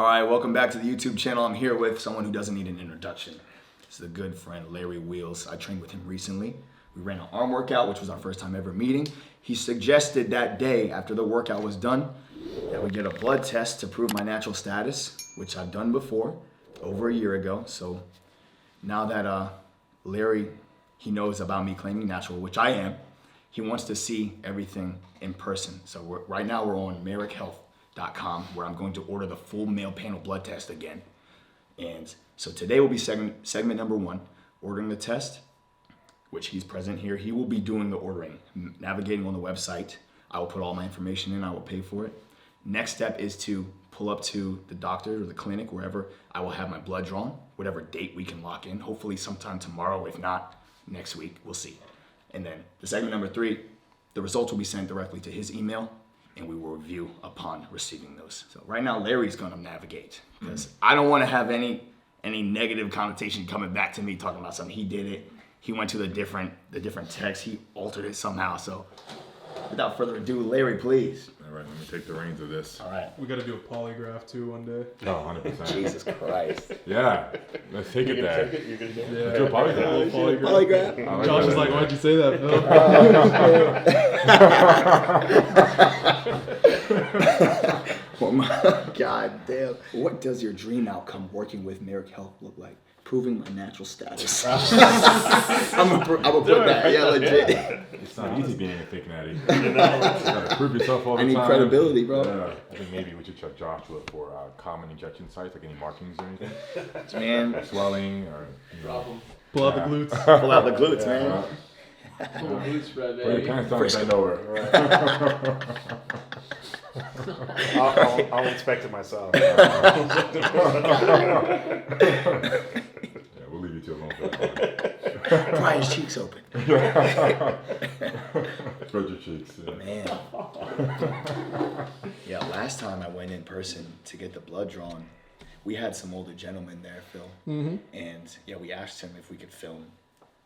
All right, welcome back to the YouTube channel. I'm here with someone who doesn't need an introduction. This is a good friend, Larry Wheels. I trained with him recently. We ran an arm workout, which was our first time ever meeting. He suggested that day after the workout was done that we get a blood test to prove my natural status, which I've done before, over a year ago. So now that Larry, he knows about me claiming natural, which I am, he wants to see everything in person. So right now we're on MerrickHealth.com, where I'm going to order the full male panel blood test again. And so today will be segment number 1, ordering the test, which he's present here. He will be doing the ordering, navigating on the website. I will put all my information in, I will pay for it. Next step is to pull up to the doctor or the clinic, wherever I will have my blood drawn, whatever date we can lock in, hopefully sometime tomorrow, if not next week, we'll see. And then the segment number 3, the results will be sent directly to his email, and we will review upon receiving those. So right now, Larry's gonna navigate, because I don't wanna have any negative connotation coming back to me talking about something. He did it, he went to the different text, he altered it somehow. So without further ado, Larry, please. All right, let me take the reins of this. All right. We gotta do a polygraph too one day. Oh, 100%. Jesus Christ. Yeah, let's take it there. You're gonna do it? Let's do a polygraph. Polygraph? I like Josh that. is like, why'd you say that, Phil? Oh my God damn. What does your dream outcome working with Merrick Health look like? Proving my natural status. I'm gonna put that. Yeah, legit. It's not easy being a fake natty. You gotta prove yourself all the I need time. credibility, bro. Yeah. I think maybe we should check Joshua for common injection sites, like any markings or anything. Man, Swelling or, you know. Pull out the glutes. pull out the glutes, man. Pull the glute spread, Put your baby. pants down and bend over. I'll inspect it myself. Yeah, we'll leave you two alone for that one. Pry his cheeks open. Spread your cheeks. Yeah. Man. Yeah, last time I went in person to get the blood drawn, we had some older gentlemen there, Phil. Mm-hmm. And yeah, we asked him if we could film.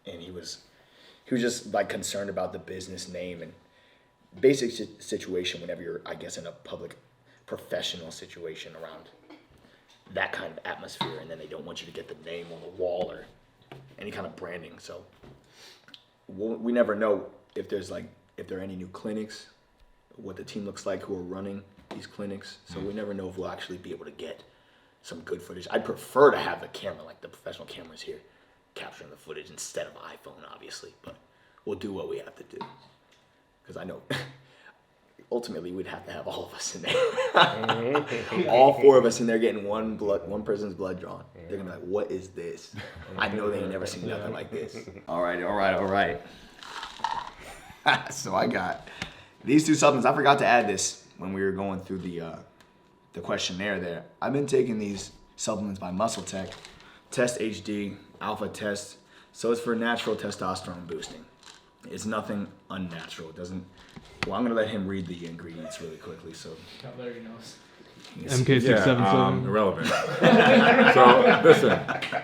And he was just like concerned about the business name and basic situation whenever you're, I guess, in a public professional situation around that kind of atmosphere, and then they don't want you to get the name on the wall or any kind of branding. So we never know if there are any new clinics, what the team looks like who are running these clinics. So we never know if we'll actually be able to get some good footage. I'd prefer to have the camera, like the professional cameras here, capturing the footage instead of iPhone, obviously, but we'll do what we have to do. Because I know ultimately we'd have to have all of us in there. All 4 of us in there getting one person's blood drawn. They're gonna be like, what is this? I know they ain't never seen nothing like this. All right. So I got these 2 supplements. I forgot to add this when we were going through the questionnaire there. I've been taking these supplements by Muscle Tech, Test HD, Alpha Test. So it's for natural testosterone boosting. It's nothing unnatural. It doesn't. Well, I'm gonna let him read the ingredients really quickly. So Larry knows. MK677. Irrelevant. So listen,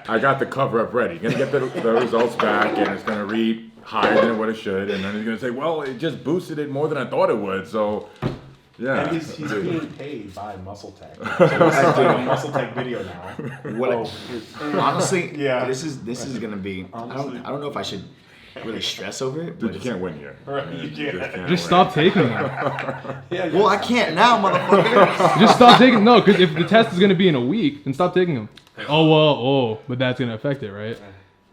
I got the cover up ready. Gonna get the results back, and it's gonna read higher than what it should, and then he's gonna say, "Well, it just boosted it more than I thought it would." So, yeah. And he's being paid by Muscle Tech. So this is doing a Muscle Tech video now. honestly, Yeah. this is gonna be. I don't know if I should really stress over it. Dude, you can't win here. Right, you can't. Just stop taking them. Well, I can't now, motherfucker. Just stop taking. No, because if the test is gonna be in a week, then stop taking them. But that's gonna affect it, right?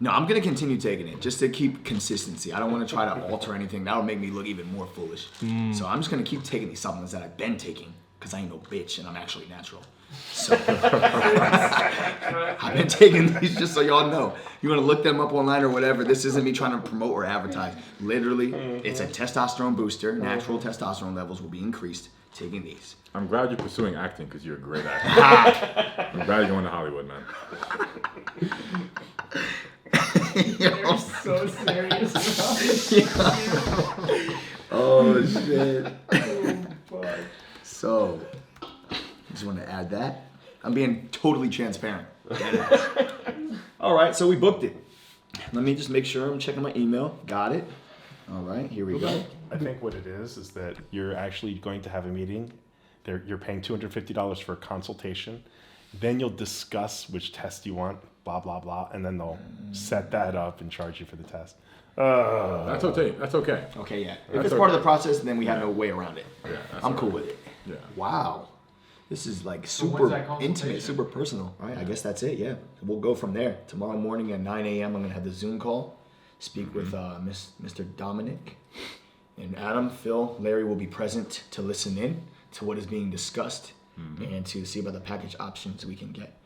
No, I'm gonna continue taking it just to keep consistency. I don't want to try to alter anything. That'll make me look even more foolish. So I'm just gonna keep taking these supplements that I've been taking because I ain't no bitch and I'm actually natural. So I've been taking these just so y'all know. You want to look them up online or whatever. This isn't me trying to promote or advertise. Literally, it's a testosterone booster. Natural testosterone levels will be increased taking these. I'm glad you're pursuing acting because you're a great actor. I'm glad you're going to Hollywood, man. You're so serious. Oh shit. Oh, fuck. So, just want to add that. I'm being totally transparent. Deadass. All right, so we booked it. Let me just make sure I'm checking my email. Got it. All right, here we go. I think what it is that you're actually going to have a meeting You're paying $250 for a consultation. Then you'll discuss which test you want, blah, blah, blah. And then they'll set that up and charge you for the test. That's okay. That's okay. Okay, yeah. If That's it's part of okay. the process, then we have no way around it. Yeah, that's I'm all cool right. with it. Yeah. Wow. This is like when's super that consultation? intimate, super personal. All right, I guess that's it. Yeah, we'll go from there. Tomorrow morning at 9 a.m., I'm gonna have the Zoom call. Speak with Mr. Dominic and Adam, Phil, Larry will be present to listen in to what is being discussed and to see about the package options we can get.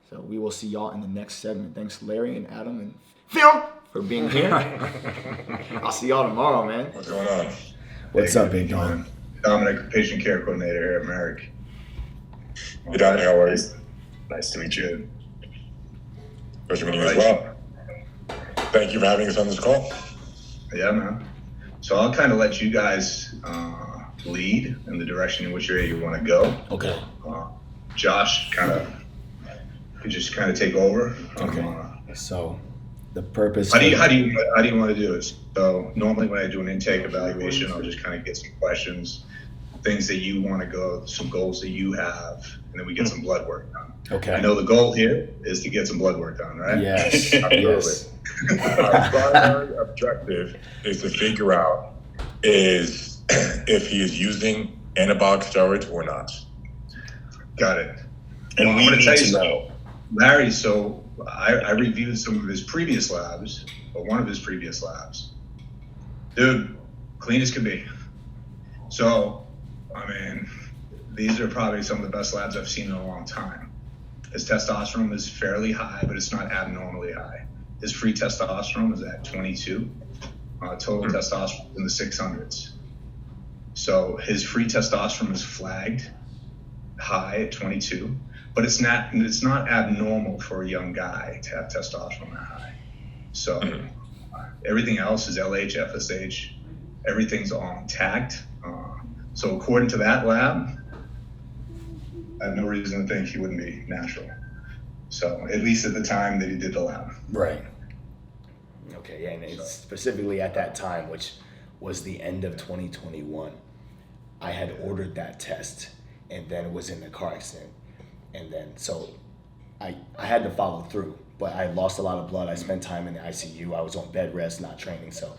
So we will see y'all in the next segment. Thanks, Larry and Adam and Phil, for being here. I'll see y'all tomorrow, man. What's going on? What's up, Big Dom? Dominic, patient care coordinator here at Merrick. Hey, Dominic, how are you? Nice to meet you. Pleasure meeting you as well. Thank you for having us on this call. Yeah, man. So I'll kind of let you guys lead in the direction in which area you want to go. Okay. Josh could just kind of take over. Okay. So the purpose. How do you want to do it? So normally when I do an intake evaluation, I'll just kind of get some questions, things that you want to go, some goals that you have, and then we get some blood work done. Okay. I know the goal here is to get some blood work done, right? Yes. Absolutely. Yes. Our primary objective is to figure out if he is using anabolic steroids or not. Got it. And I'm we gonna need tell you to something. know. Larry, so I reviewed some of his previous labs, or one of his previous labs. Dude, clean as could be. So, I mean, these are probably some of the best labs I've seen in a long time. His testosterone is fairly high, but it's not abnormally high. His free testosterone is at 22. Total testosterone in the 600s. So his free testosterone is flagged high at 22, but it's not abnormal for a young guy to have testosterone that high. So everything else is LH, FSH, everything's all intact. So according to that lab, I have no reason to think he wouldn't be natural. So at least at the time that he did the lab. Right. Okay, yeah, and it's specifically at that time, which was the end of 2021, I had ordered that test and then was in the car accident. And then, so I had to follow through, but I lost a lot of blood. I spent time in the ICU. I was on bed rest, not training. So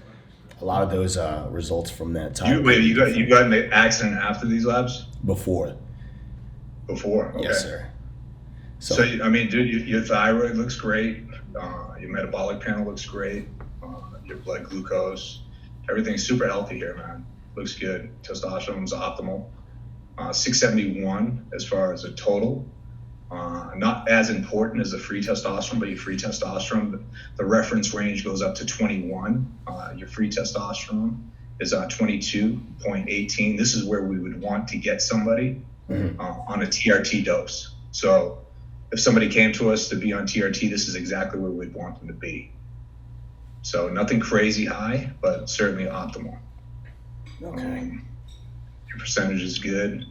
a lot of those results from that time. You got in the accident after these labs? Before. Before, okay. Yes, sir. So I mean, dude, your thyroid looks great. Your metabolic panel looks great. Your blood glucose, everything's super healthy here, man. Looks good. Testosterone's optimal. 671 as far as a total. Not as important as the free testosterone, but your free testosterone, the reference range goes up to 21. Your free testosterone is 22.18. This is where we would want to get somebody on a TRT dose. So if somebody came to us to be on TRT, this is exactly where we'd want them to be. So nothing crazy high, but certainly optimal. Okay. Your percentage is good.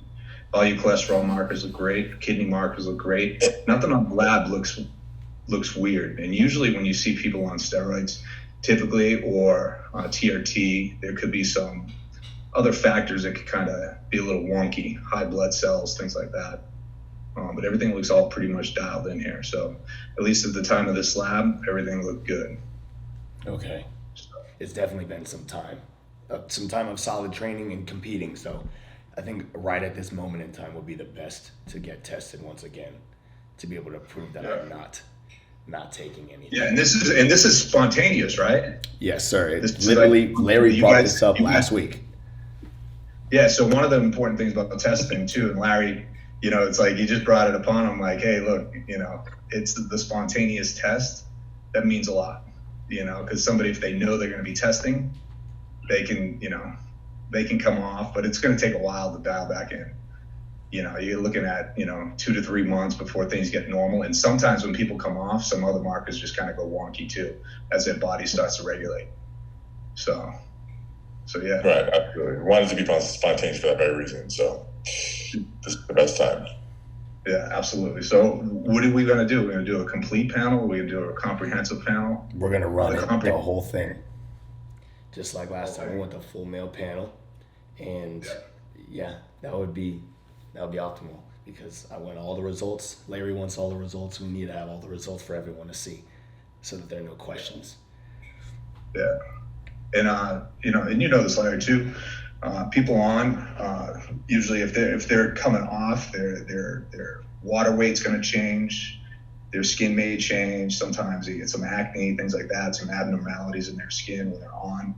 All your cholesterol markers look great. Kidney markers look great. Nothing on the lab looks weird. And usually when you see people on steroids, typically, or TRT, there could be some other factors that could kind of be a little wonky, high blood cells, things like that. But everything looks all pretty much dialed in here. So at least at the time of this lab, everything looked good. Okay. It's definitely been some time of solid training and competing. So I think right at this moment in time would be the best to get tested once again, to be able to prove that I'm not taking anything. Yeah, and this is spontaneous, right? Yes, sir. This It's is literally, like- Larry you brought guys- this up you last guys- week. Yeah, so one of the important things about the testing too, and Larry, it's like you just brought it upon him, like, hey, look, it's the spontaneous test. That means a lot, because somebody, if they know they're going to be testing, they can come off, but it's going to take a while to dial back in. You're looking at, 2 to 3 months before things get normal. And sometimes when people come off, some other markers just kind of go wonky too, as their body starts to regulate. So yeah. Right, absolutely. We wanted to be spontaneous for that very reason. So this is the best time. Yeah, absolutely. So what are we going to do? We're going to do a complete panel? We're going to do a comprehensive panel? We're going to run The the whole thing. Just like last time, we went the full male panel. And yeah, that would be That would be optimal because I want all the results. Larry wants all the results. We need to have all the results for everyone to see so that there are no questions. Yeah. And, and you know this, Larry, too. People on, usually if they're coming off, their water weight's going to change. Their skin may change. Sometimes they get some acne, things like that, some abnormalities in their skin when they're on.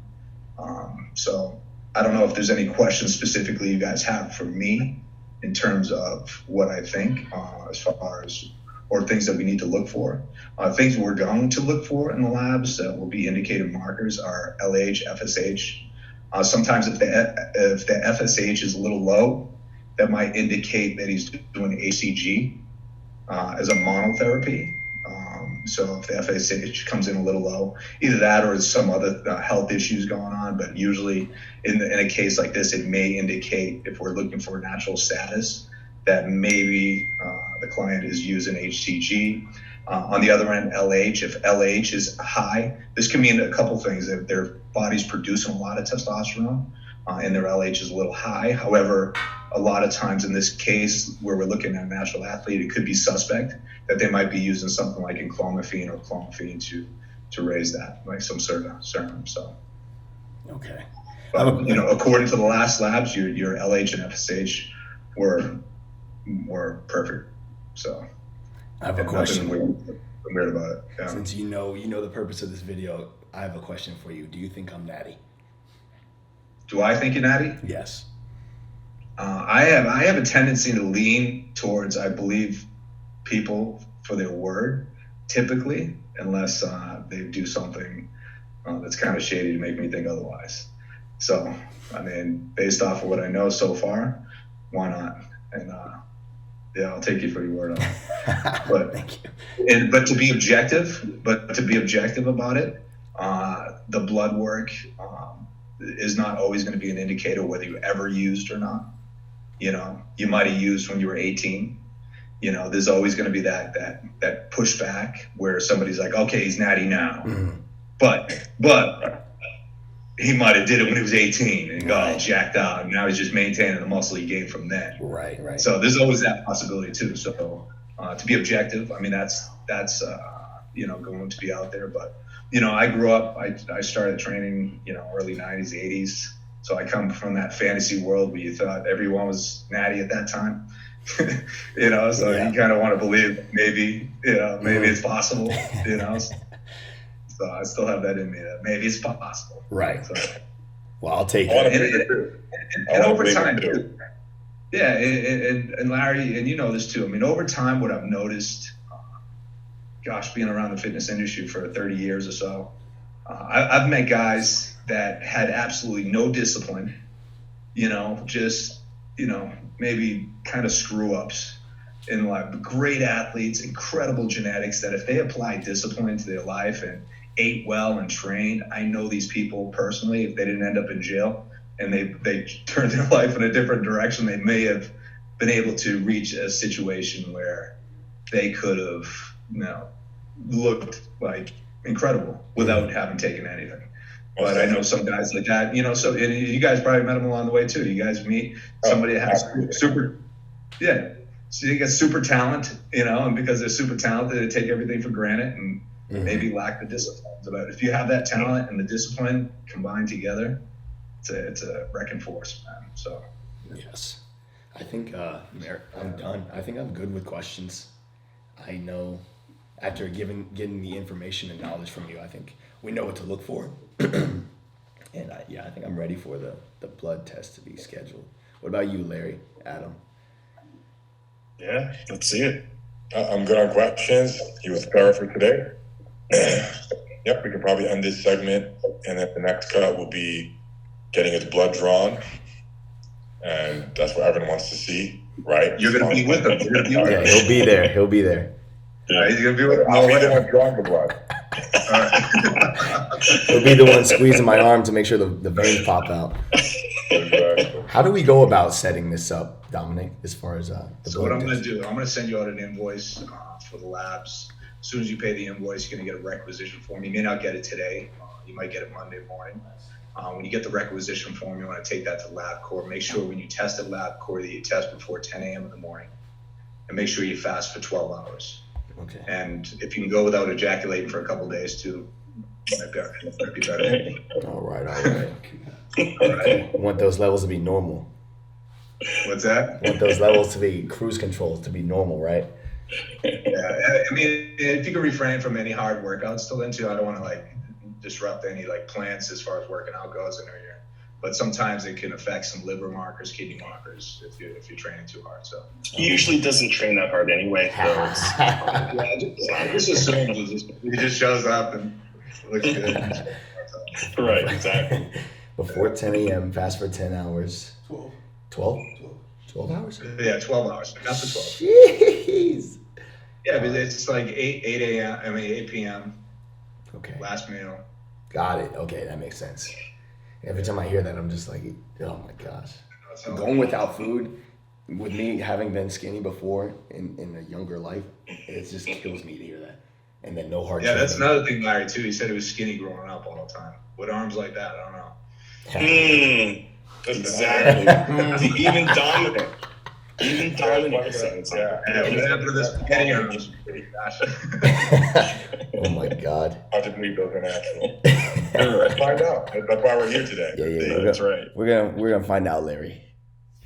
So I don't know if there's any questions specifically you guys have for me in terms of what I think as far as, or things that we need to look for. Things we're going to look for in the labs that will be indicated markers are LH, FSH. Sometimes if the FSH is a little low, that might indicate that he's doing HCG as a monotherapy. So if the FSH comes in a little low, either that or some other health issues going on. But usually in a case like this, it may indicate, if we're looking for natural status, that maybe the client is using HCG. On the other end, LH, if LH is high, this can mean a couple things. If their body's producing a lot of testosterone and their LH is a little high. However, a lot of times in this case where we're looking at a natural athlete, it could be suspect that they might be using something like enclomiphene or clomiphene to raise that, like some sort of serum. So, Okay. but, according to the last labs, your LH and FSH were perfect. So I have a question. Nothing weird about it. Yeah. Since you know the purpose of this video, I have a question for you. Do you think I'm natty? Do I think you're natty? Yes. I have a tendency to lean towards, I believe people for their word, typically, unless they do something that's kind of shady to make me think otherwise. So, I mean, based off of what I know so far, why not? And yeah, I'll take you for your word on it. But Thank you. but to be objective about it, the blood work is not always going to be an indicator whether you ever used or not. You might have used when you were 18. There's always going to be that pushback where somebody's like, okay, he's natty now, but he might have did it when he was 18 and got all jacked out, and now he's just maintaining the muscle he gained from then. Right. So there's always that possibility too. So to be objective, I mean that's going to be out there. But I grew up. I started training early 90s, 80s. So I come from that fantasy world where you thought everyone was natty at that time. So you kind of want to believe maybe it's possible. So I still have that in me that maybe it's possible. Right. So, Well, I'll take it. and over time, too. Yeah, and Larry, and you know this too. I mean, over time, what I've noticed, being around the fitness industry for 30 years or so, I've met guys that had absolutely no discipline, maybe kind of screw ups in life. Great athletes, incredible genetics that if they apply discipline to their life and ate well and trained, I know these people personally, if they didn't end up in jail and they turned their life in a different direction, they may have been able to reach a situation where they could have, looked like incredible without having taken anything. But I know some guys like that, so and you guys probably met them along the way too. You guys meet somebody that has so you get super talent, and because they're super talented, they take everything for granted and maybe lack the discipline. But if you have that talent and the discipline combined together, it's a wrecking force, man. So Yes. I think I'm done. I think I'm good with questions. I know after getting the information and knowledge from you, I think we know what to look for. And I think I'm ready for the blood test to be scheduled. What about you, Larry, Adam? Yeah, let's see it. I'm good on questions. He was thorough for today. Yep, we can probably end this segment, and then the next cut will be getting his blood drawn, and that's what everyone wants to see, right? you're going to be with him. Yeah, he'll be there. He'll be there. He's going to be with him. I'll be the one drawing the blood. He'll be the one squeezing my arm to make sure the veins pop out. Exactly. How do we go about setting this up, Dominic, as far as the So what blood I'm going test? to do, I'm going to send you out an invoice for the labs. As soon as you pay the invoice, you're going to get a requisition form. You may not get it today. You might get it Monday morning. When you get the requisition form, you want to take that to LabCorp. Make sure when you test at LabCorp that you test before 10 a.m. in the morning, and make sure you fast for 12 hours. Okay. And if you can go without ejaculating for a couple of days too, might be better. All right. All right. Want those levels to be normal. What's that? Want those levels to be cruise controls to be normal, right? Yeah, I mean, if you can refrain from any hard workouts till then too, I don't want to like disrupt any like plans as far as working out goes in here. But sometimes it can affect some liver markers, kidney markers if you're training too hard. So He usually doesn't train that hard anyway. So it's, yeah, just assume he just shows up and looks good. right, exactly. Before 10 a.m., fast for 10 hours. 12 hours? Yeah, 12 hours, not the 12. Jeez. Yeah, but it's like 8 p.m. Okay. last meal. Got it. Okay, that makes sense. Every time I hear that, I'm just like, oh my gosh. So, Going without food, with me having been skinny before in a younger life, it just kills me to hear that. And then no hard yeah, that's training. another thing, Larry, too. He said he was skinny growing up all the time. With arms like that, I don't know. Exactly. Even Dominic. Even Dominic says that. Yeah, what happened to this spaghetti arms? Oh my God. How to believe those are natural. Let's find out. That's why we're here today. Yeah. That's right. We're gonna find out, Larry.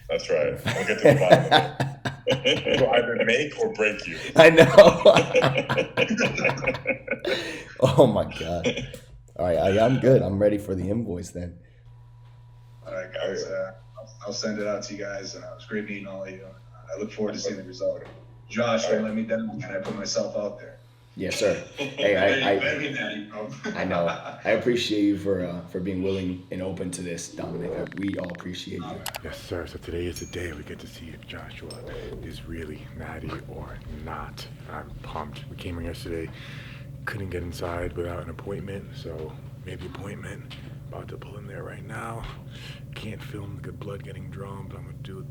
That's right. We'll get to the bottom of it. It'll either make or break you. I know. Oh my God. All right, I'm good. I'm ready for the invoice then. All right, guys. I'll send it out to you guys. It was great meeting all of you. I look forward to seeing the result. Josh, don't let me down, man. I put myself out there. Yes, sir. Hey, I know. I appreciate you for being willing and open to this, Dominic. We all appreciate you. Yes, sir. So today is the day we get to see if Joshua is really natty or not. I'm pumped. We came here yesterday, couldn't get inside without an appointment, so made the appointment. About to pull in there right now. Can't film the blood getting drawn, but I'm gonna do it.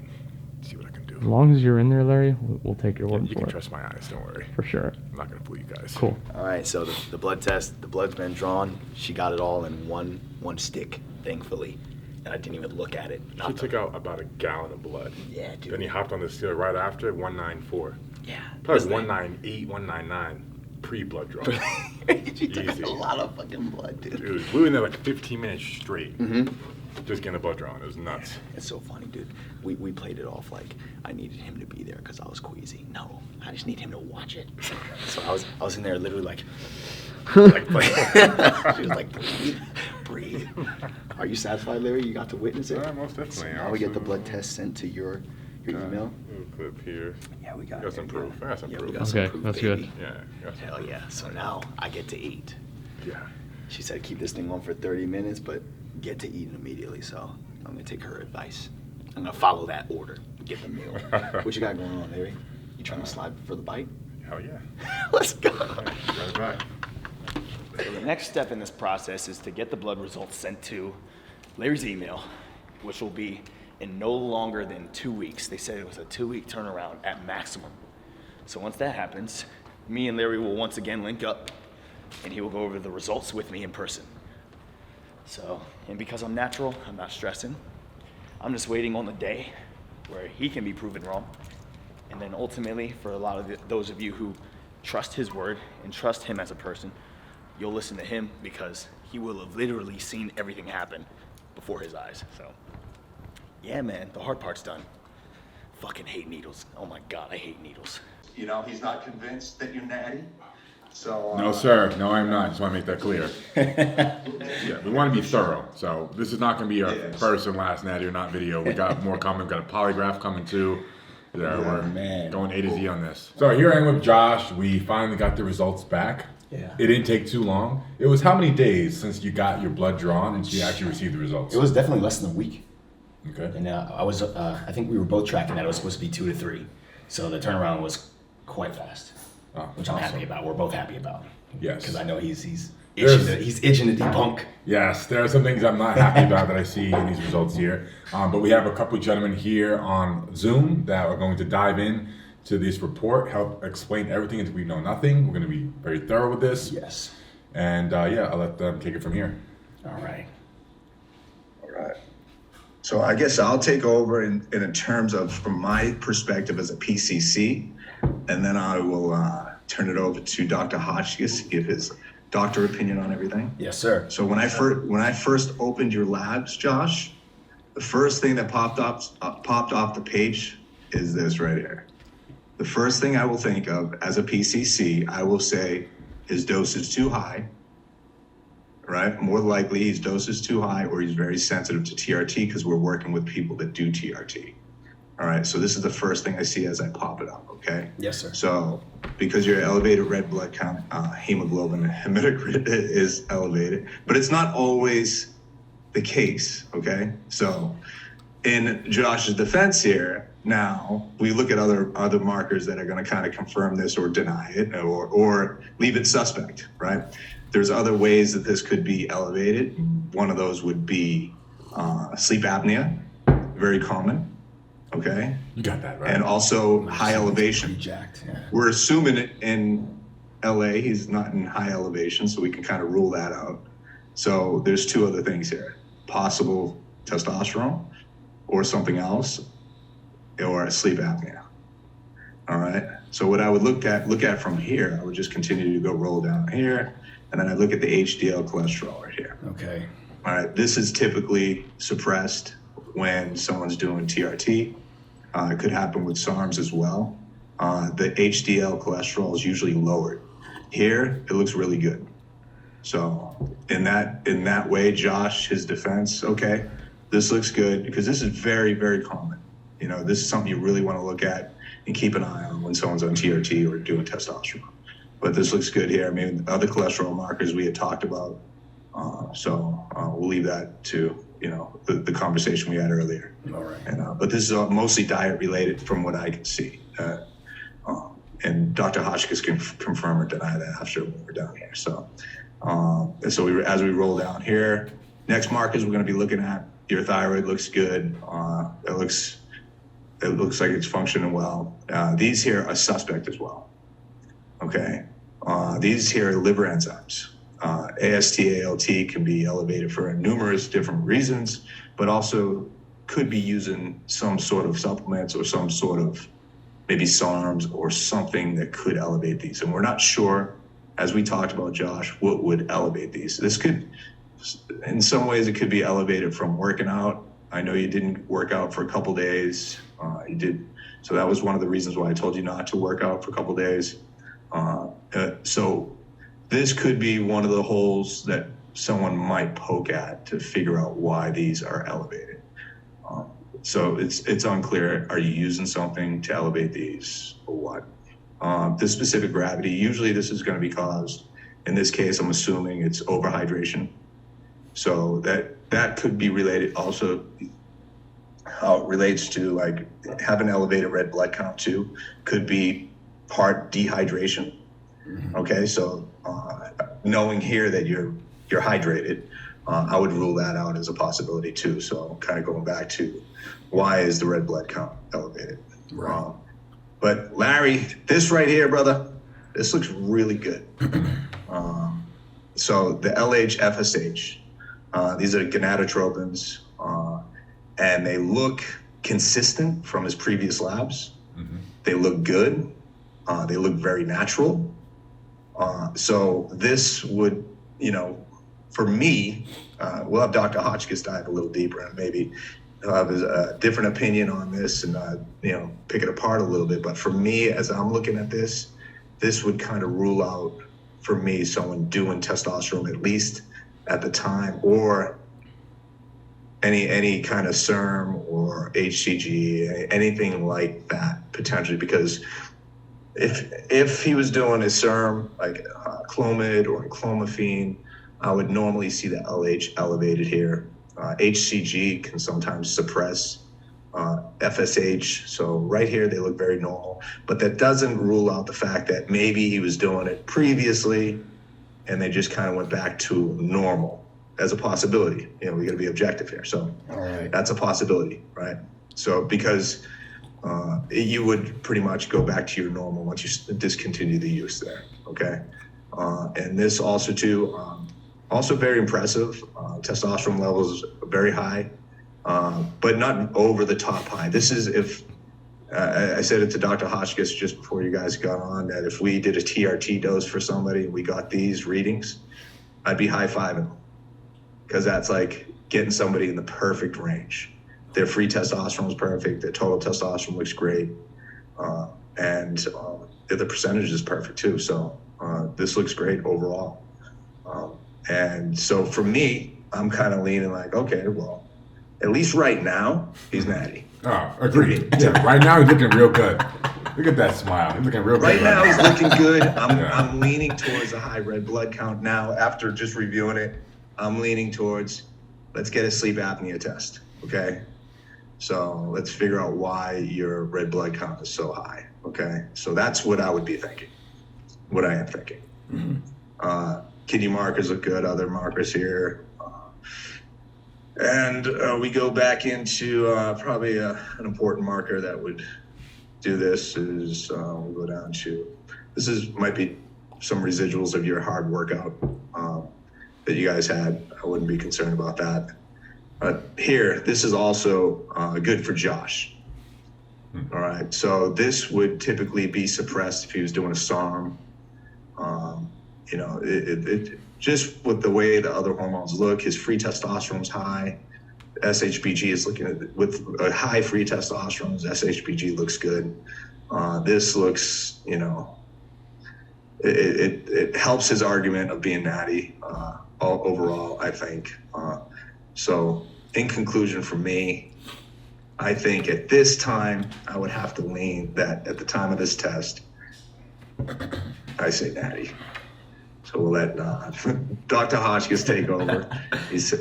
See what I can do. As long as you're in there, Larry, we'll take your word You for can it. trust my eyes. Don't worry. For sure. I'm not gonna fool you guys. Cool. All right, so the blood test, the blood's been drawn. She got it all in one stick, thankfully. And I didn't even look at it. She took out about a gallon of blood. Yeah, dude. Then he hopped on the scale right after, 194. Yeah. Probably 198, 199 pre-blood draw. She took Easy. a lot of fucking blood, dude. Dude, we were in there like 15 minutes straight. Mm-hmm. Just getting a blood drawn. It was nuts. It's so funny, dude. We played it off like I needed him to be there because I was queasy. No, I just need him to watch it. So I was in there literally like she was like, breathe. Are you satisfied, Larry? You got to witness it? Yeah, most definitely. So now we get the blood test sent to your email. Little clip here. Yeah, we got Got some proof. I got some yeah, proof. we got some Okay, proof, that's baby. good. Yeah. Got some Hell proof. yeah. So now I get to eat. Yeah. She said keep this thing on for 30 minutes, but get to eating immediately. So I'm going to take her advice. I'm going to follow that order. Get the meal. What you got going on, Larry? You trying to slide for the bite? Hell yeah. Let's go. Right back. So the next step in this process is to get the blood results sent to Larry's email, which will be in no longer than 2 weeks. They said it was a 2-week turnaround at maximum. So once that happens, me and Larry will once again link up and he will go over the results with me in person. So, and because I'm natural, I'm not stressing. I'm just waiting on the day where he can be proven wrong. And then ultimately, for a lot of those of you who trust his word and trust him as a person, you'll listen to him because he will have literally seen everything happen before his eyes. So, yeah, man, the hard part's done. Fucking hate needles. Oh my God, I hate needles. You know, he's not convinced that you're natty. So No, sir. No, I'm not. Just want to make that clear. Yeah, we want to be thorough. So this is not going to be our first and last natty or not video. We got more coming. We've got a polygraph coming too. Yeah, we're man. going A to Z on this. So here I am with Josh. We finally got the results back. Yeah. It didn't take too long. It was how many days since you got your blood drawn and you actually received the results? It was definitely less than a week. Okay. And I think we were both tracking that it was supposed to be 2 to 3. So the turnaround was quite fast, Oh, which I'm awesome. happy about. We're both happy about. Yes. Because I know he's There's- itching to debunk. Yes, there are some things I'm not happy about that I see in these results here. But we have a couple of gentlemen here on Zoom that are going to dive in to this report, help explain everything until we know nothing. We're going to be very thorough with this. Yes. And yeah, I'll let them take it from here. All right. Right. So I guess I'll take over in terms of from my perspective as a PCC, and then I will turn it over to Dr. Hotchkiss to give his doctor opinion on everything. Yes, sir. So when I first opened your labs, Josh, the first thing that popped off the page is this right here. The first thing I will think of as a PCC, I will say his dose is too high, right? More likely his dose is too high, or he's very sensitive to TRT because we're working with people that do TRT. All right, so this is the first thing I see as I pop it up, okay? Yes, sir. So because your elevated red blood count, hemoglobin, hematocrit is elevated, but it's not always the case, okay? So in Josh's defense here, now we look at other markers that are going to kind of confirm this or deny it or leave it suspect, right? There's other ways that this could be elevated. One of those would be sleep apnea, very common, okay? You got that right. And also high elevation. Jacked, yeah. We're assuming it in LA, he's not in high elevation, so we can kind of rule that out. So there's two other things here. Possible testosterone or something else, or sleep apnea. All right. So what I would look at from here, I would just continue to go roll down here, and then I look at the HDL cholesterol right here. Okay. All right. This is typically suppressed when someone's doing TRT. It could happen with SARMs as well. The HDL cholesterol is usually lowered. Here, it looks really good. So in that way, Josh, his defense, okay, this looks good because this is very, very common. You know, this is something you really want to look at and keep an eye on when someone's on TRT or doing testosterone. But this looks good here. I mean, other cholesterol markers we had talked about. So we'll leave that to, you know, the conversation we had earlier. All right. And, but this is mostly diet related from what I can see. And Dr. Hotchkiss can confirm or deny that after we're down here. So, as we roll down here, next markers we're going to be looking at. Your thyroid looks good. It looks like it's functioning well. These here are suspect as well. Okay. These here are liver enzymes. AST, ALT can be elevated for numerous different reasons, but also could be using some sort of supplements or some sort of maybe SARMs or something that could elevate these. And we're not sure, as we talked about, Josh, what would elevate these. This could, in some ways, it could be elevated from working out. I know you didn't work out for a couple days. You did. So that was one of the reasons why I told you not to work out for a couple days. So this could be one of the holes that someone might poke at to figure out why these are elevated. So it's unclear. Are you using something to elevate these or what? This specific gravity, usually this is going to be caused, in this case, I'm assuming it's overhydration. So that could be related also, how it relates to like having elevated red blood count too, could be part dehydration. Okay, so knowing here that you're hydrated, I would rule that out as a possibility too. So kind of going back to why is the red blood count elevated? Right. But Larry, this right here, brother, this looks really good. So the LH, FSH, these are gonadotropins, and they look consistent from his previous labs. Mm-hmm. They look good. They look very natural. So this would, you know, for me, we'll have Dr. Hotchkiss dive a little deeper and maybe he'll have a different opinion on this and, you know, pick it apart a little bit. But for me, as I'm looking at this would kind of rule out, for me, someone doing testosterone, at least at the time, or any kind of SERM or HCG, anything like that, potentially, because if he was doing a SERM, like Clomid or clomiphene, I would normally see the LH elevated here. HCG can sometimes suppress FSH. So right here, they look very normal, but that doesn't rule out the fact that maybe he was doing it previously and they just kind of went back to normal as a possibility. You know, we got to be objective here. So that's a possibility, right? So because you would pretty much go back to your normal once you discontinue the use there, okay? And this also too, also very impressive. testosterone levels very high, but not over the top high. This is if, I said it to Dr. Hotchkiss just before you guys got on, that if we did a TRT dose for somebody and we got these readings, I'd be high-fiving them, because that's like getting somebody in the perfect range. Their free testosterone is perfect, their total testosterone looks great, and the percentage is perfect too. So this looks great overall. And so for me, I'm kind of leaning like, okay, well, at least right now, he's Natty. Oh, agreed. Yeah, right now he's looking real good. Look at that smile. He's looking real good. Right now he's looking good. I'm leaning towards a high red blood count now. After just reviewing it, I'm leaning towards, let's get a sleep apnea test, okay? So let's figure out why your red blood count is so high, okay? So that's what I would be thinking, what I am thinking. Kidney markers look good, other markers here. And we go back into probably an important marker that would do this is we'll go down to, might be some residuals of your hard workout that you guys had. I wouldn't be concerned about that. Here, this is also good for Josh. All right, so this would typically be suppressed if he was doing a SARM. You know, it just with the way the other hormones look, his free testosterone is high. SHBG is looking at, with a high free testosterone, SHBG looks good. This looks, you know, it helps his argument of being Natty overall, I think. So in conclusion for me, I think at this time, I would have to lean that at the time of this test, I say Natty. So we'll let Dr. Hotchkiss take over. He's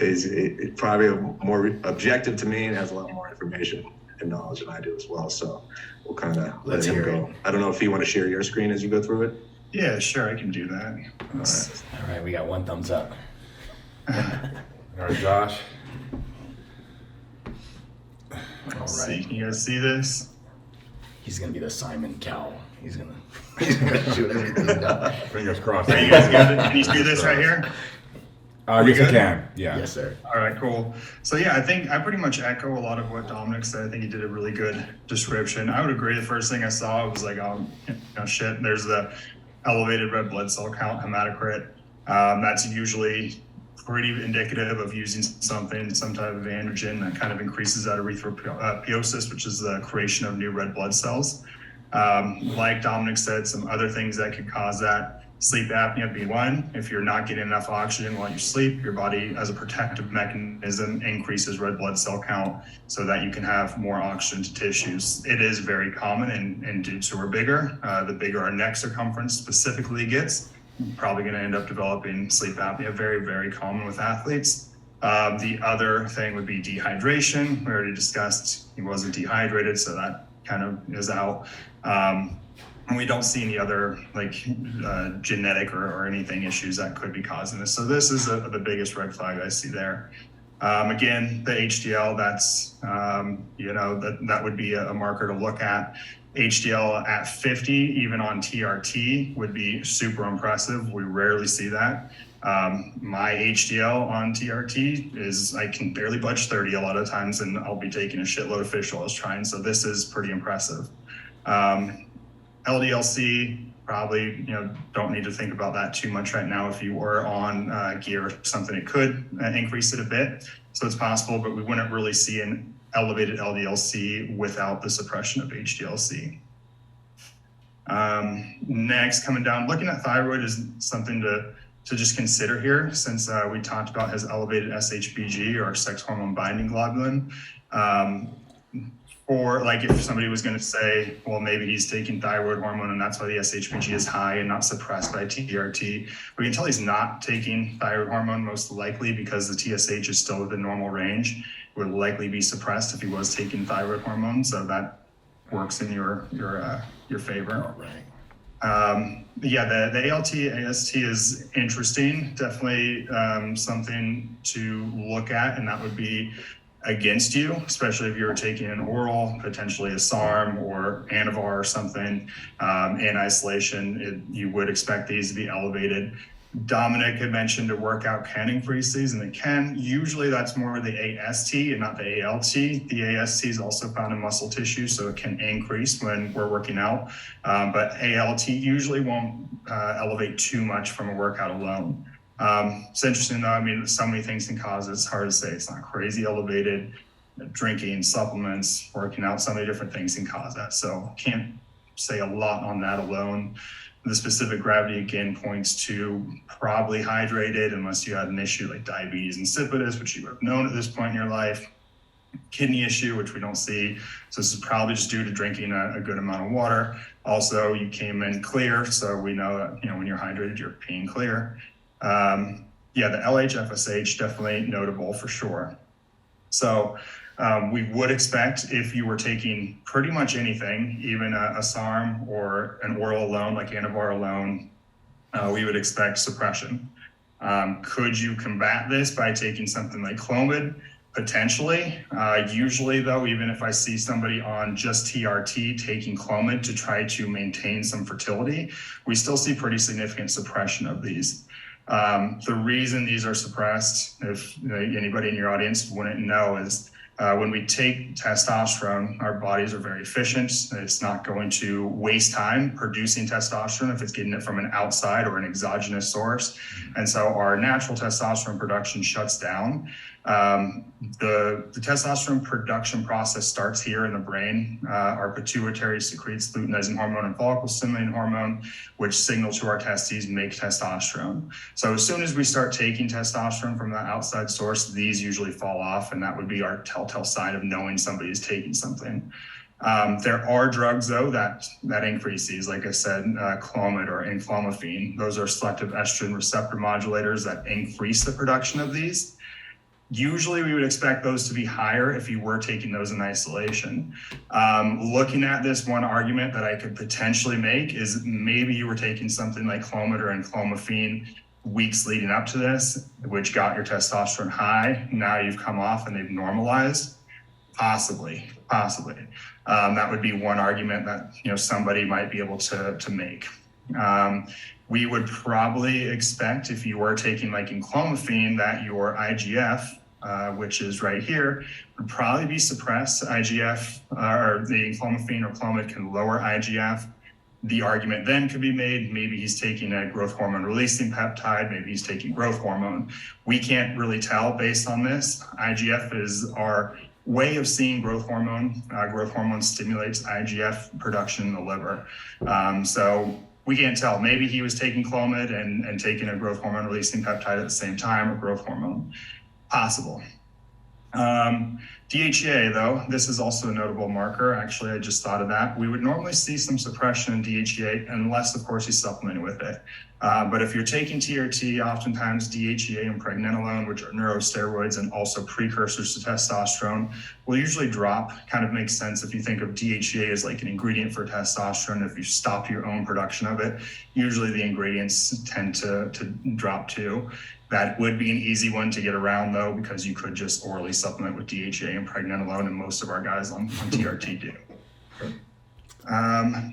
probably more objective to me and has a lot more information and knowledge than I do as well. So we'll kind of let him go. I don't know if you want to share your screen as you go through it. Yeah, sure, I can do that. All right, we got one thumbs up. All right, Josh. All right. See, can you guys see this? He's gonna be the Simon Cowell. He's gonna shoot everything down. Fingers crossed. Are you guys good? Can you see this right here? Yes, good? I can. Yeah. Yes, sir. All right, cool. So yeah, I think I pretty much echo a lot of what Dominic said. I think he did a really good description. I would agree. The first thing I saw was like, oh, you know, shit. There's the elevated red blood cell count, hematocrit. That's usually pretty indicative of using some type of androgen that kind of increases that erythropoiesis, which is the creation of new red blood cells. Like Dominic said, some other things that could cause that. Sleep apnea being one. If you're not getting enough oxygen while you sleep, your body, as a protective mechanism, increases red blood cell count so that you can have more oxygen to tissues. It is very common, and dudes who are bigger, the bigger our neck circumference specifically gets, probably going to end up developing sleep apnea. Very, very common with athletes. The other thing would be dehydration. We already discussed he wasn't dehydrated, so that kind of is out. And we don't see any other like genetic or anything issues that could be causing this. So this is the biggest red flag I see there. Again, the HDL, that's, you know, that would be a marker to look at. HDL at 50, even on TRT, would be super impressive. We rarely see that. My HDL on TRT is, I can barely budge 30 a lot of times, and I'll be taking a shitload of fish while I was trying. So this is pretty impressive. LDLC, probably, you know, don't need to think about that too much right now. If you were on gear or something, it could increase it a bit. So it's possible, but we wouldn't really see an elevated LDLC without the suppression of HDLC. Next, coming down, looking at thyroid is something to just consider here, since we talked about his elevated SHBG, or sex hormone binding globulin. Or like if somebody was going to say, well, maybe he's taking thyroid hormone and that's why the SHBG is high and not suppressed by TRT. We can tell he's not taking thyroid hormone, most likely, because the TSH is still within normal range. It would likely be suppressed if he was taking thyroid hormone, so that works in your favor. All right. Yeah, the ALT, AST is interesting. Definitely something to look at, and that would be against you, especially if you're taking an oral, potentially a SARM or Anavar or something in isolation. You would expect these to be elevated. Dominic had mentioned a workout can increase these, and it can. Usually that's more the AST and not the ALT. The AST is also found in muscle tissue, so it can increase when we're working out. But ALT usually won't elevate too much from a workout alone. It's interesting though, I mean, so many things can cause it. It's hard to say. It's not crazy elevated. Drinking, supplements, working out, so many different things can cause that. So can't say a lot on that alone. The specific gravity again points to probably hydrated, unless you had an issue like diabetes insipidus, which you would have known at this point in your life. Kidney issue, which we don't see. So this is probably just due to drinking a good amount of water. Also, you came in clear, so we know that, you know, when you're hydrated, you're peeing clear. Yeah, the LH-FSH definitely notable for sure. So we would expect if you were taking pretty much anything, even a SARM or an oral alone, like Anavar alone, we would expect suppression. Could you combat this by taking something like Clomid? Potentially. Usually though, even if I see somebody on just TRT taking Clomid to try to maintain some fertility, we still see pretty significant suppression of these. The reason these are suppressed, if anybody in your audience wouldn't know, is when we take testosterone, our bodies are very efficient. It's not going to waste time producing testosterone if it's getting it from an outside or an exogenous source. And so our natural testosterone production shuts down. The testosterone production process starts here in the brain. Our pituitary secretes luteinizing hormone and follicle stimulating hormone, which signal to our testes make testosterone. So as soon as we start taking testosterone from the outside source, these usually fall off, and that would be our telltale sign of knowing somebody is taking something. There are drugs though that increase these, like I said, Clomid or enclomiphene. Those are selective estrogen receptor modulators that increase the production of these. Usually we would expect those to be higher if you were taking those in isolation. Looking at this, one argument that I could potentially make is maybe you were taking something like Clomid or enclomiphene weeks leading up to this, which got your testosterone high. Now you've come off and they've normalized. Possibly. That would be one argument that, you know, somebody might be able to make. We would probably expect, if you were taking like enclomiphene, that your IGF, which is right here, would probably be suppressed. IGF, or the enclomiphene or Clomid, can lower IGF. The argument then could be made, maybe he's taking a growth hormone releasing peptide, maybe he's taking growth hormone. We can't really tell based on this. IGF is our way of seeing growth hormone. Growth hormone stimulates IGF production in the liver. So we can't tell. Maybe he was taking Clomid and taking a growth hormone releasing peptide at the same time, or growth hormone. Possible. DHEA though, this is also a notable marker. Actually, I just thought of that. We would normally see some suppression in DHEA unless of course you supplement with it. But if you're taking TRT, oftentimes DHEA and pregnenolone, which are neurosteroids and also precursors to testosterone, will usually drop. Kind of makes sense if you think of DHEA as like an ingredient for testosterone. If you stop your own production of it, usually the ingredients tend to drop too. That would be an easy one to get around though, because you could just orally supplement with DHEA and pregnenolone, and most of our guys on TRT do.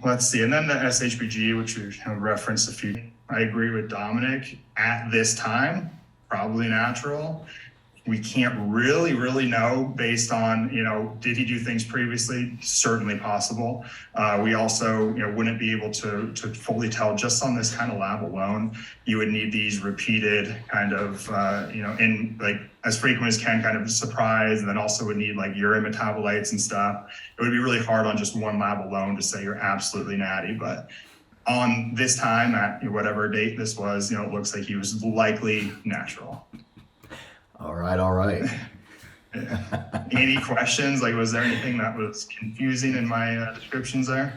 Let's see, and then the SHBG, which we referenced a few. I agree with Dominic. At this time, probably natural. We can't really know based on, you know, did he do things previously? Certainly possible. We also, you know, wouldn't be able to fully tell just on this kind of lab alone. You would need these repeated kind of, you know, in like as frequent as can kind of surprise, and then also would need like urine metabolites and stuff. It would be really hard on just one lab alone to say you're absolutely natty, but on this time at whatever date this was, you know, it looks like he was likely natural. All right. Any questions? Like, was there anything that was confusing in my descriptions there?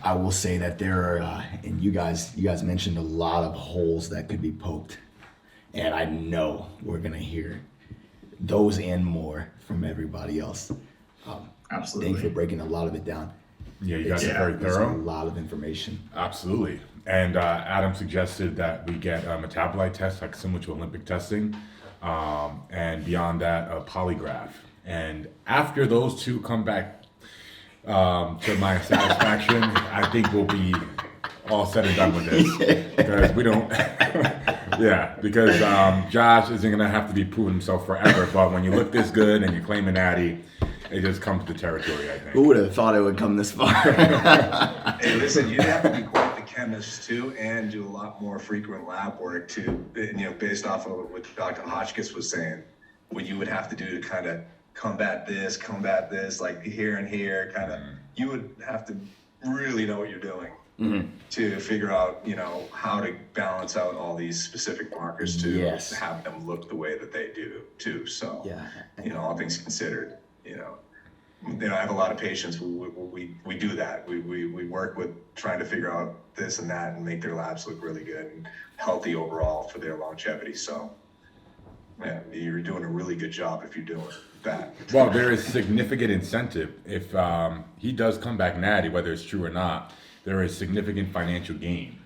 I will say that there are, and you guys mentioned a lot of holes that could be poked, and I know we're gonna hear those and more from everybody else. Absolutely. Thanks for breaking a lot of it down. Yeah, you guys are very There's thorough. a lot of information. Absolutely. And Adam suggested that we get a metabolite test, like similar to Olympic testing. And beyond that, a polygraph. And after those two come back to my satisfaction, I think we'll be all said and done with this. Because we don't Yeah, because Josh isn't gonna have to be proving himself forever. But when you look this good and you claim a natty, it just comes to the territory. I think. Who would have thought it would come this far? Hey, listen, you'd have to be quite the chemist too, and do a lot more frequent lab work too. Based off of what Dr. Hotchkiss was saying, what you would have to do to kind of combat this, like here and here, kind of. You would have to really know what you're doing to figure out, how to balance out all these specific markers to have them look the way that they do too. So, all things considered, I have a lot of patients we do that. We work with trying to figure out this and that and make their labs look really good and healthy overall for their longevity. So, man, you're doing a really good job if you're doing that. Well, there is significant incentive if he does come back natty, whether it's true or not. There is significant financial gain,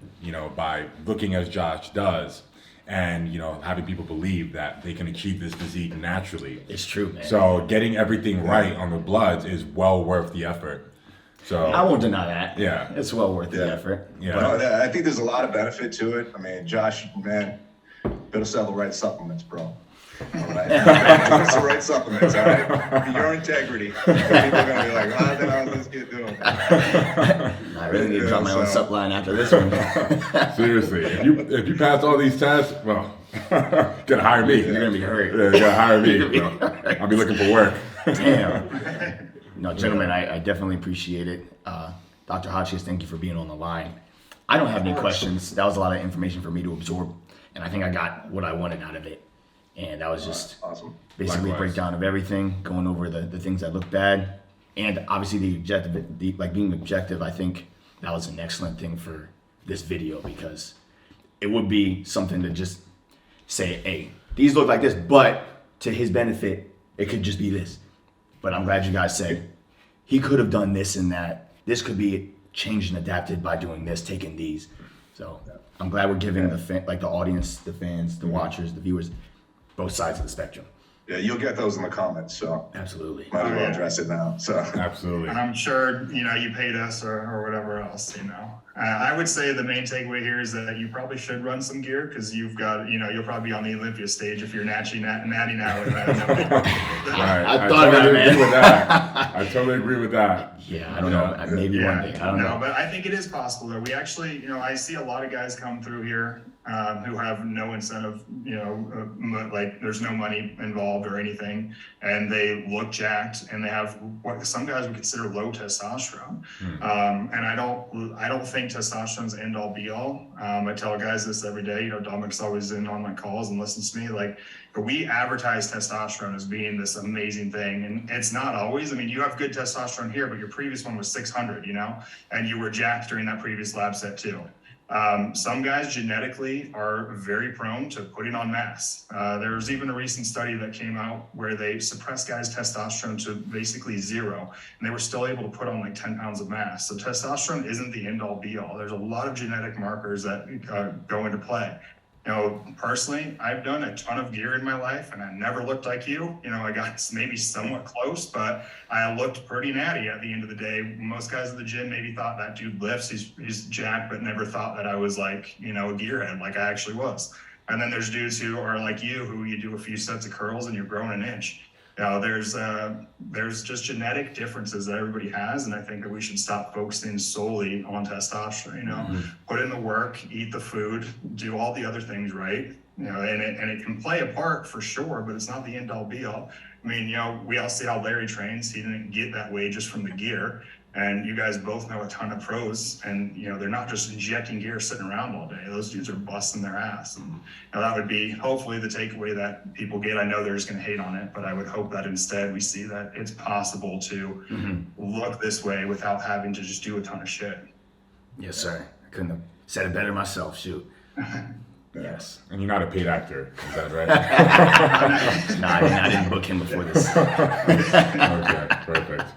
by looking as Josh does, and having people believe that they can achieve this physique naturally. It's true, man. So getting everything right on the bloods is well worth the effort. So I won't deny that. Yeah, it's well worth the effort. Yeah, but I think there's a lot of benefit to it. I mean, Josh, man, better sell the right supplements, bro. All right, it's the right supplements. All right, your integrity. People are gonna be like, "What the hell is this kid doing?" I really need to drop my own sup line after this one. Seriously, if you pass all these tests, well, gotta hire me. You're gonna be hurt. Yeah, you gotta hire me. Bro. I'll be looking for work. Damn. No, gentlemen, I definitely appreciate it. Dr. Hotchkiss, thank you for being on the line. I don't have any questions. That was a lot of information for me to absorb, and I think I got what I wanted out of it. And that was just awesome. Basically, breakdown of everything, going over the things that look bad, and obviously the objective, being objective. I think that was an excellent thing for this video because it would be something to just say, hey, these look like this, but to his benefit, it could just be this. But I'm glad you guys said he could have done this and that. This could be changed and adapted by doing this, taking these. So I'm glad we're giving the audience, the fans, the watchers, the viewers, both sides of the spectrum. Yeah, you'll get those in the comments, so absolutely. Might as well address it now. So absolutely. And I'm sure you paid us or whatever else. I would say the main takeaway here is that you probably should run some gear because you've got you'll probably be on the Olympia stage if you're natty now. Right. I thought about it, man. With that. I totally agree with that. Yeah, I don't know. Maybe one day. I don't know. But I think it is possible though. We actually, I see a lot of guys come through here who have no incentive, like there's no money involved or anything, and they look jacked and they have what some guys would consider low testosterone. And I don't think testosterone's end all be all. I tell guys this every day. Dominic's always in on my calls and listens to me. Like, we advertise testosterone as being this amazing thing, and it's not always. I mean, you have good testosterone here, but your previous one was 600, and you were jacked during that previous lab set too. Some guys genetically are very prone to putting on mass. There's even a recent study that came out where they suppressed guys' testosterone to basically zero, and they were still able to put on like 10 pounds of mass. So testosterone isn't the end all be all. There's a lot of genetic markers that go into play. Personally, I've done a ton of gear in my life and I never looked like you. I got maybe somewhat close, but I looked pretty natty at the end of the day. Most guys at the gym maybe thought that dude lifts, he's jacked, but never thought that I was like, a gearhead like I actually was. And then there's dudes who are like who you do a few sets of curls and you're growing an inch. There's just genetic differences that everybody has, and I think that we should stop focusing solely on testosterone. Put in the work, eat the food, do all the other things right. And it can play a part for sure, but it's not the end all be all. I mean, we all see how Larry trains. He didn't get that way just from the gear. And you guys both know a ton of pros, and they're not just injecting gear sitting around all day. Those dudes are busting their ass, and that would be hopefully the takeaway that people get. I know they're just going to hate on it, but I would hope that instead we see that it's possible to look this way without having to just do a ton of shit. Yes, sir. I couldn't have said it better myself. Shoot. Yes. And you're not a paid actor, is that right? I didn't book him before this. Okay, perfect.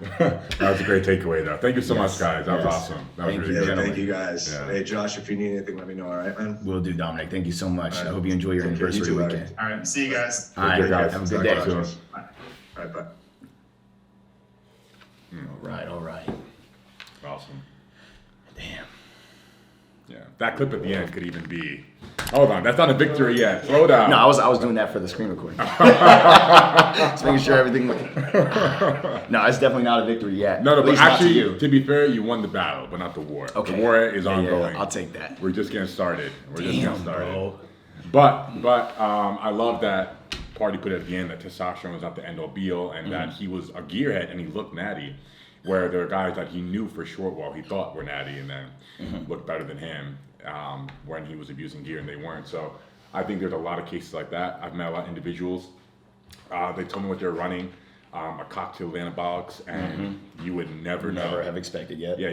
That was a great takeaway, though. Thank you so much, guys. That was awesome. That was really good. Thank you, guys. Yeah. Hey, Josh, if you need anything, let me know, all right, man? Will do, Dominic. Thank you so much. I hope you enjoy your anniversary weekend. All right, see you guys. All right, guys. have a good day. All right, bye. All right. Awesome. Damn. Yeah, that clip at the end could even be Hold on, that's not a victory yet. Slow down. No, I was doing that for the screen recording. Just making sure everything. No, it's definitely not a victory yet. No, At but least not actually, to you. to be fair, you won the battle, but not the war. Okay. The war is Yeah, ongoing. I'll take that. We're just getting started. Bro. But I love that Party put it at the end that testosterone was not the end all be all, and that he was a gearhead and he looked natty, where there are guys that he knew for sure, well, he thought were natty and then looked better than him when he was abusing gear and they weren't. So I think there's a lot of cases like that. I've met a lot of individuals. They told me what they're running, a cocktail of anabolics, and you would never know. Never have expected yet. Yeah,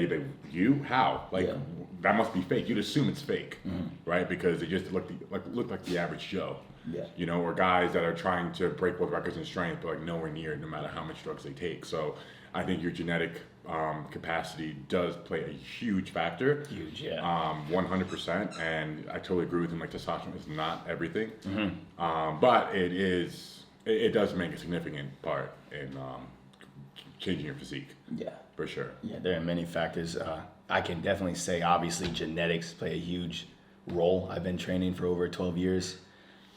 you? How? Like, Yeah. that must be fake. You'd assume it's fake, right? Because they just look like the average Joe. Yeah. You know, or guys that are trying to break world records in strength, but like nowhere near, no matter how much drugs they take. So I think your genetic capacity does play a huge factor. Huge, yeah. 100%. And I totally agree with him. Like, testosterone is not everything, but it does make a significant part in changing your physique. Yeah. For sure. Yeah, there are many factors. I can definitely say, obviously, genetics play a huge role. I've been training for over 12 years.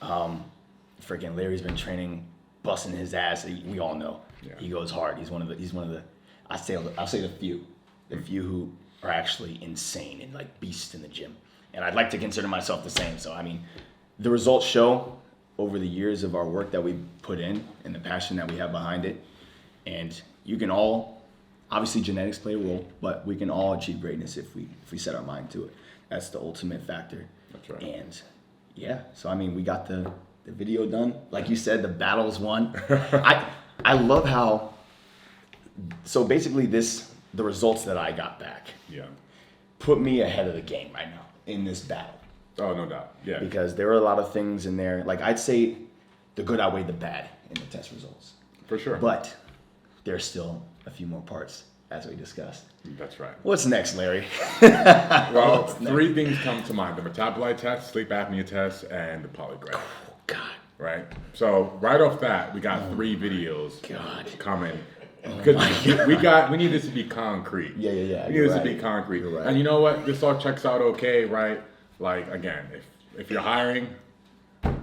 Freaking Larry's been training, busting his ass. We all know he goes hard. He's one of the. I'll say the few who are actually insane and like beasts in the gym. And I'd like to consider myself the same. So I mean, the results show over the years of our work that we put in and the passion that we have behind it. And you can all, obviously genetics play a role, but we can all achieve greatness if we set our mind to it. That's the ultimate factor. That's right. And yeah, so I mean, we got the video done. Like you said, the battle's won. I love how, so basically the results that I got back put me ahead of the game right now in this battle. Oh, no doubt. Yeah. Because there were a lot of things in there. Like, I'd say the good outweighed the bad in the test results. For sure. But there's still a few more parts, as we discussed. That's right. What's next, Larry? Well, three things come to mind: the metabolite test, sleep apnea test, and the polygraph. Oh, God. Right. So right off that, we got 3 videos coming. Because we need this to be concrete. Yeah. We need this to be concrete. Right. And you know what? This all checks out okay, right? Like, again, if you're hiring,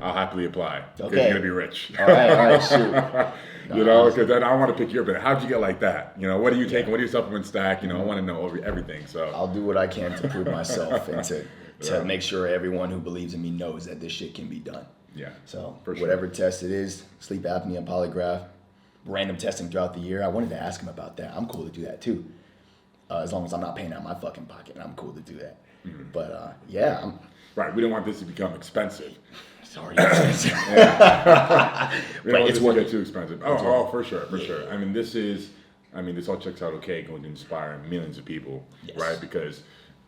I'll happily apply. Because you're gonna be rich. All right, shoot. You know, because then I want to pick you up. How'd you get like that? You know, what are you taking? What are your supplement stack? You know, I want to know everything. So I'll do what I can to prove myself and to make sure everyone who believes in me knows that this shit can be done. Yeah. So for sure. Whatever test it is, sleep apnea, polygraph, random testing throughout the year. I wanted to ask him about that. I'm cool to do that too, as long as I'm not paying out my fucking pocket. I'm cool to do that. But yeah, right. We don't want this to become expensive. It's already expensive. We don't want this to get too expensive. Oh, for sure. I mean, this all checks out okay, going to inspire millions of people, right? Because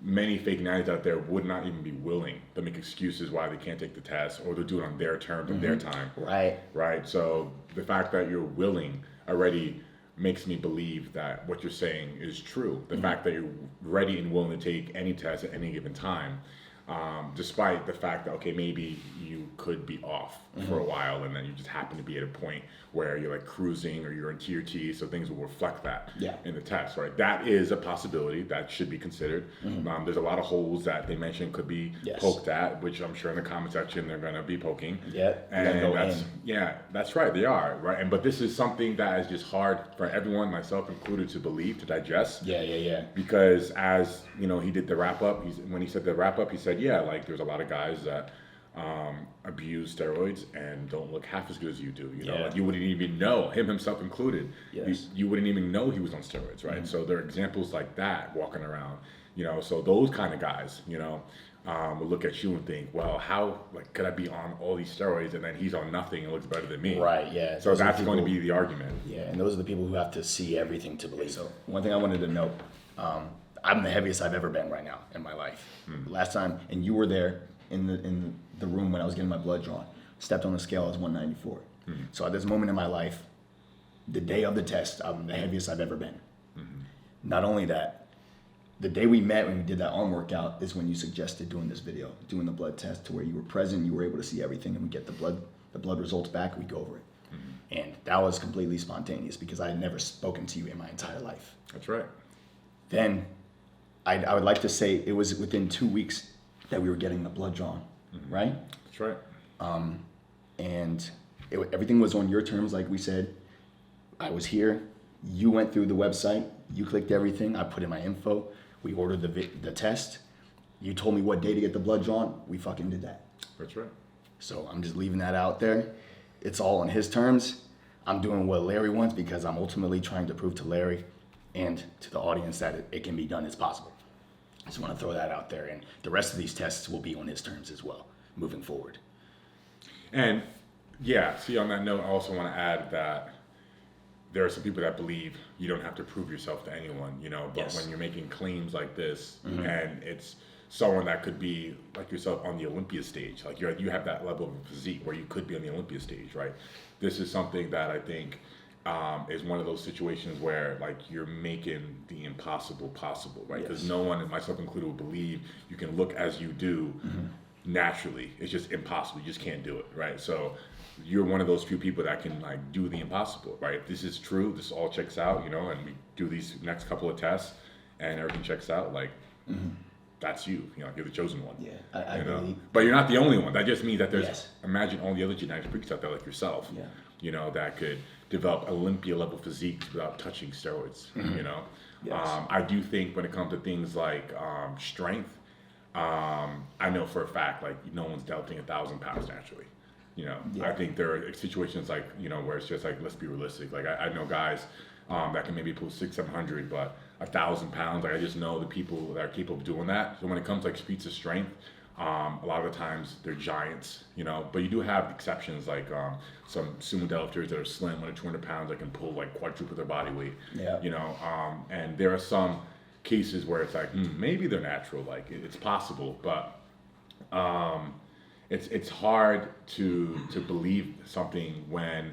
many fake natties out there would not even be willing to make excuses why they can't take the test, or they'll do it on their terms, on their time. Right. So the fact that you're willing already makes me believe that what you're saying is true. The fact that you're ready and willing to take any test at any given time, despite the fact that, okay, maybe you could be off for a while and then you just happen to be at a point where you're like cruising or you're in tier T, so things will reflect that in the test, right? That is a possibility that should be considered. There's a lot of holes that they mentioned could be poked at, which I'm sure in the comment section they're going to be poking. That's right, they are, right? But this is something that is just hard for everyone, myself included, to believe, to digest. Because as you know, he did the wrap up. When he said the wrap up, he said, like there's a lot of guys that abuse steroids and don't look half as good as you do. You know, like you wouldn't even know, him himself included. You wouldn't even know he was on steroids, right? So there are examples like that walking around. You know, so those kind of guys, you know, will look at you and think, well, how could I be on all these steroids and then he's on nothing and looks better than me? Right. Yeah. So that's going to be the argument. Yeah, and those are the people who have to see everything to believe. So one thing I wanted to note, I'm the heaviest I've ever been right now in my life. Last time, and you were there in the room when I was getting my blood drawn. Stepped on the scale, I was 194. So at this moment in my life, the day of the test, I'm the heaviest I've ever been. Not only that, the day we met when we did that arm workout is when you suggested doing this video, doing the blood test, to where you were present, you were able to see everything, and we get the blood results back, we go over it. And that was completely spontaneous because I had never spoken to you in my entire life. That's right. Then I would like to say it was within 2 weeks that we were getting the blood drawn. right? That's right. And everything was on your terms, like we said. I was here. You went through the website. You clicked everything. I put in my info. We ordered the test. You told me what day to get the blood drawn. We fucking did that. That's right. So I'm just leaving that out there. It's all on his terms. I'm doing what Larry wants because I'm ultimately trying to prove to Larry and to the audience that it can be done. It's possible. I just want to throw that out there. And the rest of these tests will be on his terms as well, moving forward. And yeah, see, on that note, I also want to add that there are some people that believe you don't have to prove yourself to anyone, you know, but when you're making claims like this and it's someone that could be like yourself on the Olympia stage, like you have that level of physique where you could be on the Olympia stage, right? This is something that I think is one of those situations where like you're making the impossible possible, right? Because no one, myself included, will believe you can look as you do naturally. It's just impossible. You just can't do it, right? So you're one of those few people that can like do the impossible, right? If this is true, this all checks out, you know, and we do these next couple of tests and everything checks out, like that's you know, you're the chosen one. Yeah, I believe. But you're not the only one. That just means that there's, imagine all the other genetic freaks out there like yourself, you know, that could develop Olympia level physiques without touching steroids, you know? I do think when it comes to things like strength, I know for a fact, like no one's developing 1,000 pounds naturally. You know, I think there are situations like, you know, where it's just like, let's be realistic. Like I know guys that can maybe pull 600-700, but 1,000 pounds, like I just know the people that are capable of doing that. So when it comes to like feats of strength, a lot of the times they're giants, you know, but you do have exceptions like some sumo deadlifters that are slim, under 200 pounds, that can pull like quadruple their body weight, you know, and there are some cases where it's like, maybe they're natural, like it's possible, but it's hard to believe something when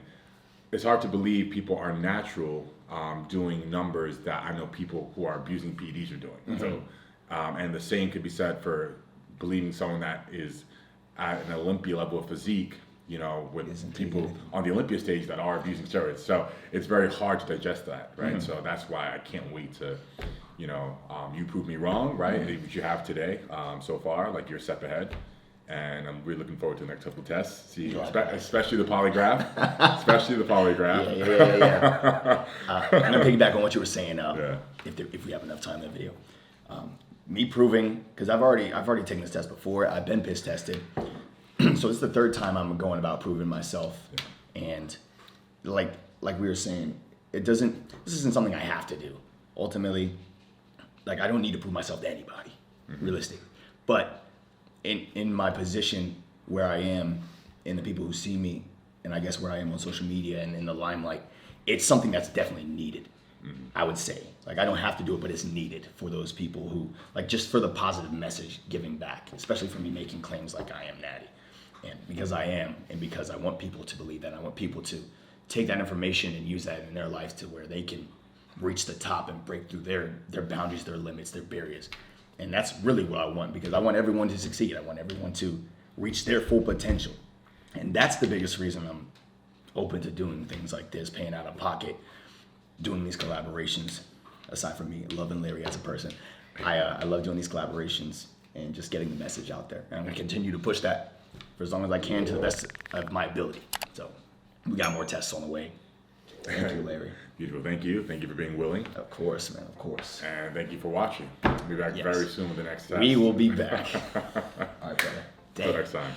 it's hard to believe people are natural doing numbers that I know people who are abusing PEDs are doing. So, and the same could be said for believing someone that is at an Olympia level of physique, you know, with people on the Olympia stage that are abusing steroids. So it's very hard to digest that, right? So that's why I can't wait to, you know, you prove me wrong, right? What you have today so far, like you're a step ahead. And I'm really looking forward to the next couple of tests. See, especially the polygraph. Especially the polygraph. Yeah. I'm gonna piggyback on what you were saying. If we have enough time in the video, me proving, because I've already taken this test before. I've been piss tested, so it's the third time I'm going about proving myself. And like we were saying, this isn't something I have to do. Ultimately, like I don't need to prove myself to anybody, realistic. But in my position where I am, and the people who see me, and I guess where I am on social media and in the limelight, it's something that's definitely needed. I would say, like I don't have to do it, but it's needed for those people who, like, just for the positive message giving back, especially for me making claims like I am Natty, and because I am, and because I want people to believe that, I want people to take that information and use that in their life to where they can reach the top and break through their boundaries, their limits, their barriers. And that's really what I want, because I want everyone to succeed. I want everyone to reach their full potential. And that's the biggest reason I'm open to doing things like this, paying out of pocket, doing these collaborations, aside from me loving Larry as a person. I love doing these collaborations and just getting the message out there. And I'm gonna continue to push that for as long as I can to the best of my ability. So we got more tests on the way. Thank you, Larry. Beautiful. Thank you. Thank you for being willing. Of course, man. Of course. And thank you for watching. We'll be back very soon with the next test. We will be back. All right, brother. Until next time.